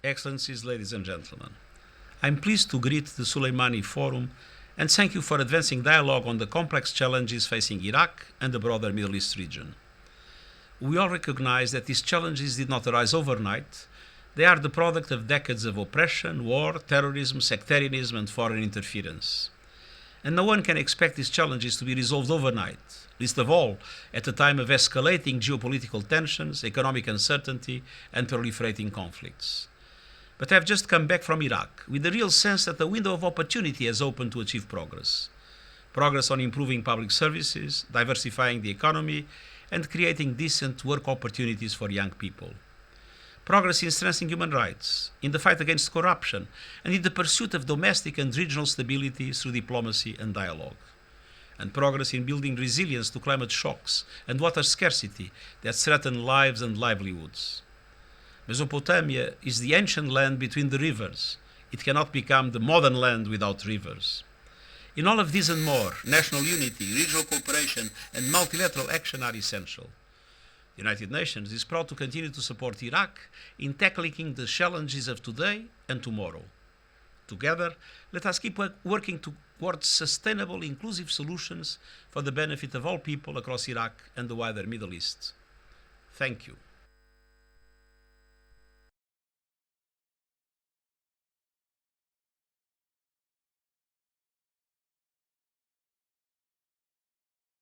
Excellencies, ladies and gentlemen, I'm pleased to greet the Sulaimani Forum and thank you for advancing dialogue on the complex challenges facing Iraq and the broader Middle East region. We all recognize that these challenges did not arise overnight. They are the product of decades of oppression, war, terrorism, sectarianism, and foreign interference. And no one can expect these challenges to be resolved overnight, least of all at a time of escalating geopolitical tensions, economic uncertainty, and proliferating conflicts. But I've just come back from Iraq with the real sense that a window of opportunity has opened to achieve progress. Progress on improving public services, diversifying the economy, and creating decent work opportunities for young people. Progress in strengthening human rights, in the fight against corruption, and in the pursuit of domestic and regional stability through diplomacy and dialogue. And progress in building resilience to climate shocks and water scarcity that threaten lives and livelihoods. Mesopotamia is the ancient land between the rivers. It cannot become the modern land without rivers. In all of this and more, national unity, regional cooperation, and multilateral action are essential. The United Nations is proud to continue to support Iraq in tackling the challenges of today and tomorrow. Together, let us keep working towards sustainable, inclusive solutions for the benefit of all people across Iraq and the wider Middle East. Thank you.